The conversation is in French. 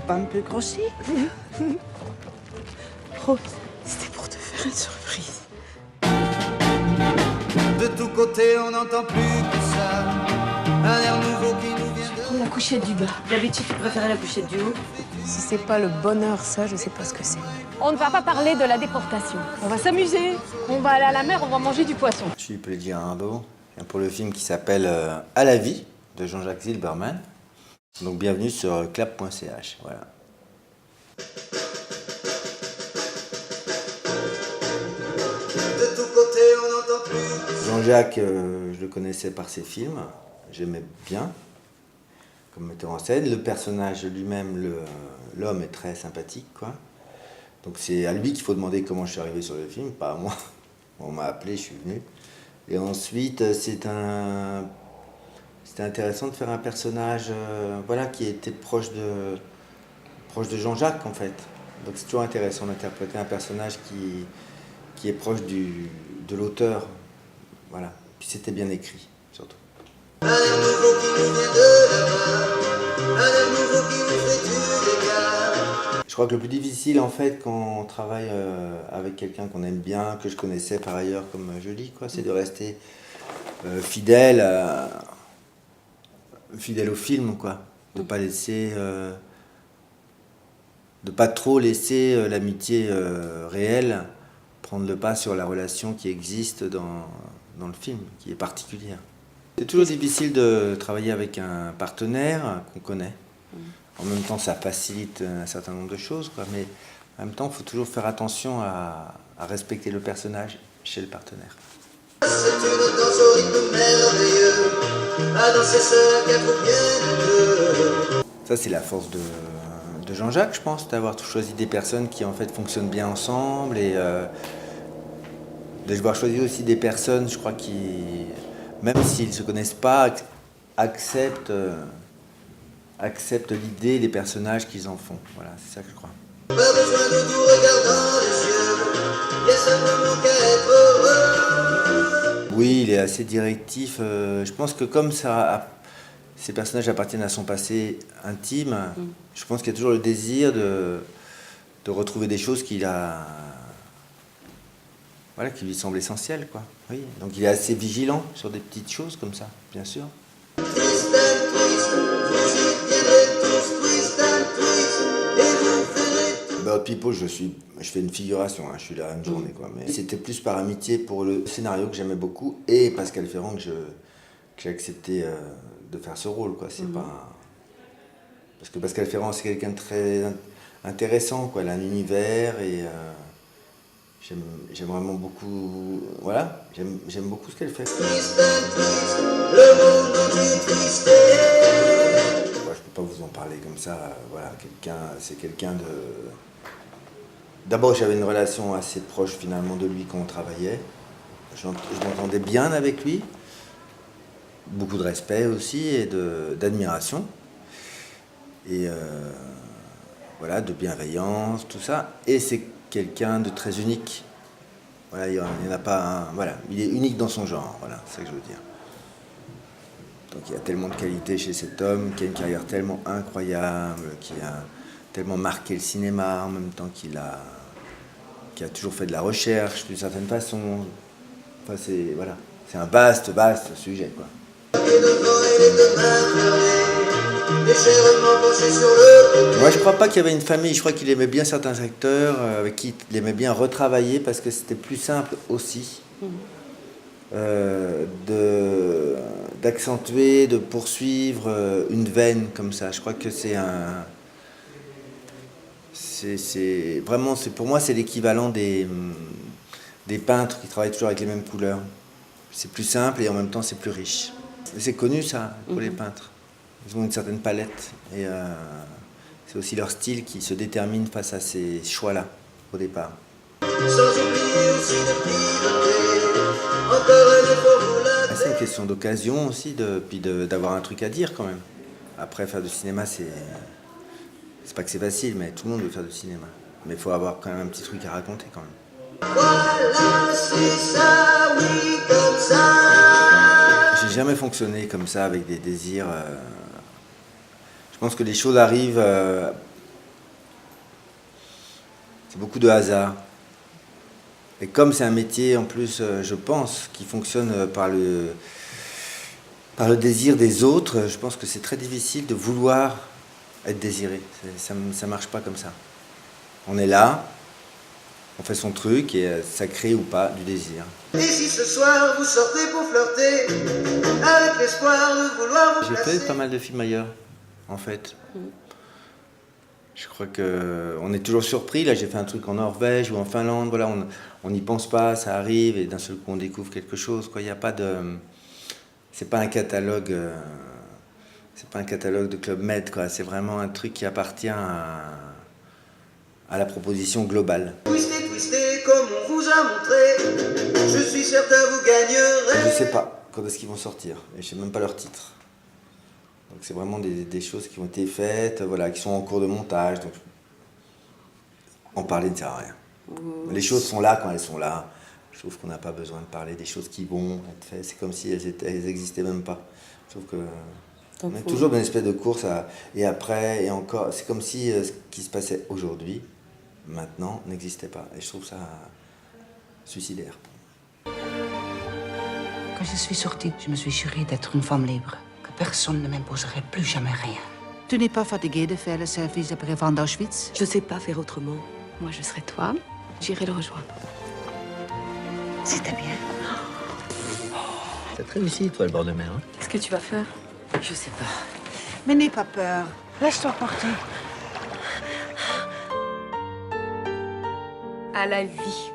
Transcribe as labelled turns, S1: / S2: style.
S1: pas un peu grossi?
S2: Rose, c'était pour te faire une surprise.
S3: De tous côtés, on n'entend plus que ça. Un air nouveau qui nous vient de...
S2: Prends la couchette du bas.
S1: D'habitude, tu préférais la couchette du haut?
S2: Si c'est pas le bonheur, ça, je sais pas ce que c'est. On ne va pas parler de la déportation. On va s'amuser. On va aller à la mer, on va manger du poisson.
S4: Je suis Plaisir Rimbaud, pour le film qui s'appelle À la vie de Jean-Jacques Zilberman. Donc bienvenue sur clap.ch. Voilà.
S3: De tous côtés, on n'entend plus.
S4: Jean-Jacques, je le connaissais par ses films, j'aimais bien comme metteur en scène. Le personnage lui-même, l'homme est très sympathique, quoi. Donc c'est à lui qu'il faut demander comment je suis arrivé sur le film, pas à moi. On m'a appelé, je suis venu. Et ensuite, c'était intéressant de faire un personnage voilà, qui était proche de Jean-Jacques, en fait. Donc c'est toujours intéressant d'interpréter un personnage qui est proche de l'auteur. Voilà. Puis c'était bien écrit, surtout.
S3: Un air nouveau qui nous vient de là-bas. Un air nouveau qui nous fait du dégât.
S4: Je crois que le plus difficile, en fait, quand on travaille avec quelqu'un qu'on aime bien, que je connaissais par ailleurs comme Jolie, quoi, c'est de rester fidèle au film, quoi. De pas laisser... de pas trop laisser l'amitié réelle prendre le pas sur la relation qui existe dans le film, qui est particulière. C'est toujours difficile de travailler avec un partenaire qu'on connaît. En même temps, ça facilite un certain nombre de choses, quoi, mais en même temps, il faut toujours faire attention à respecter le personnage chez le partenaire.
S3: C'est une danse au rythme merveilleux. À danser seul, qu'elle faut bien deux.
S4: Ça, c'est la force de Jean-Jacques, je pense, d'avoir choisi des personnes qui, en fait, fonctionnent bien ensemble et d'avoir choisi aussi des personnes, je crois, qui, même s'ils ne se connaissent pas, acceptent l'idée des personnages qu'ils en font. Voilà, c'est ça que je crois.
S3: Pas besoin de nous regarder dans les yeux. Y'a simplement qu'à être heureux.
S4: Oui, il est assez directif. Je pense que comme ces personnages appartiennent à son passé intime, je pense qu'il y a toujours le désir de retrouver des choses voilà, qui lui semblent essentielles, quoi. Oui. Donc il est assez vigilant sur des petites choses comme ça, bien sûr.
S3: Twist and twist, vous y viendrez tous. Twist and twist, et vous ferez tout.
S4: About People, je fais une figuration, hein, je suis là une journée, quoi. Mais c'était plus par amitié pour le scénario que j'aimais beaucoup et Pascal Ferrand que j'ai accepté de faire ce rôle, quoi. C'est pas... Parce que Pascal Ferrand, c'est quelqu'un de très intéressant, quoi. Elle a un univers et j'aime vraiment beaucoup... Voilà, j'aime beaucoup ce qu'elle fait.
S3: Twist and twist, le monde entier twisté.
S4: Ouais, je peux pas vous en parler comme ça. Voilà, c'est quelqu'un de... D'abord, j'avais une relation assez proche finalement de lui quand on travaillait. Je m'entendais bien avec lui. Beaucoup de respect aussi et d'admiration. Et voilà, de bienveillance, tout ça. Et c'est quelqu'un de très unique. Voilà, il n'y en a pas un... Voilà, il est unique dans son genre. Voilà, c'est ça que je veux dire. Donc il y a tellement de qualités chez cet homme, qui a une carrière tellement incroyable, qui a tellement marqué le cinéma en même temps qui a toujours fait de la recherche d'une certaine façon. Enfin, voilà, c'est un vaste sujet, quoi.
S3: Et devant et les deux mains fermées, légèrement penché sur le côté.
S4: Moi, je crois pas qu'il y avait une famille. Je crois qu'il aimait bien certains acteurs avec qui il aimait bien retravailler parce que c'était plus simple aussi d'accentuer, de poursuivre une veine comme ça. Je crois que pour moi, c'est l'équivalent des peintres qui travaillent toujours avec les mêmes couleurs. C'est plus simple et en même temps, c'est plus riche. Et c'est connu ça pour les peintres. Ils ont une certaine palette et c'est aussi leur style qui se détermine face à ces choix-là au départ.
S3: Sans oublier aussi de piloter. Encore un effort pour la
S4: C'est une question d'occasion aussi, puis d'avoir un truc à dire quand même. Après, faire du cinéma, c'est pas que c'est facile, mais tout le monde veut faire du cinéma. Mais il faut avoir quand même un petit truc à raconter quand même.
S3: Voilà, c'est ça, oui, comme ça.
S4: J'ai jamais fonctionné comme ça avec des désirs. Je pense que les choses arrivent C'est beaucoup de hasard. Et comme c'est un métier, en plus, je pense, qui fonctionne par le désir des autres, je pense que c'est très difficile de vouloir être désiré. Ça ne marche pas comme ça. On est là, on fait son truc et ça crée ou pas du désir.
S3: Et si ce soir vous sortez pour flirter, avec l'espoir de vouloir vous
S4: J'ai
S3: placer.
S4: fait pas mal de films ailleurs, en fait. Je crois qu'on est toujours surpris. Là, j'ai fait un truc en Norvège ou en Finlande. Voilà, on n'y pense pas, ça arrive et d'un seul coup, on découvre quelque chose. Quoi. Il n'y a pas de... C'est pas un catalogue... c'est pas un catalogue de Club Med, quoi. C'est vraiment un truc qui appartient à la proposition globale.
S3: Twistez, twistez, comme on vous a montré. Je suis certain vous gagnerez.
S4: Je sais pas quand est-ce qu'ils vont sortir. Et je sais même pas leur titre. Donc c'est vraiment des choses qui ont été faites, voilà, qui sont en cours de montage. Donc en parler ne sert à rien. Les choses sont là quand elles sont là. Je trouve qu'on n'a pas besoin de parler des choses qui vont être faites. C'est comme si elles existaient même pas. Je trouve que on est toujours dans une espèce de course et après et encore. C'est comme si ce qui se passait aujourd'hui, maintenant, n'existait pas. Et je trouve ça suicidaire.
S5: Quand je suis sortie, je me suis jurée d'être une femme libre. Que personne ne m'imposerait plus jamais rien. Tu n'es pas fatiguée de faire le service après-vente d'Auschwitz?
S1: Je sais pas faire autrement.
S2: Moi, je serai toi. J'irai le rejoindre.
S5: C'était bien.
S6: T'as très réussi, toi, le bord de mer. Hein.
S2: Qu'est-ce que tu vas faire?
S1: Je sais pas.
S5: Mais n'aie pas peur. Laisse-toi porter.
S2: À la vie.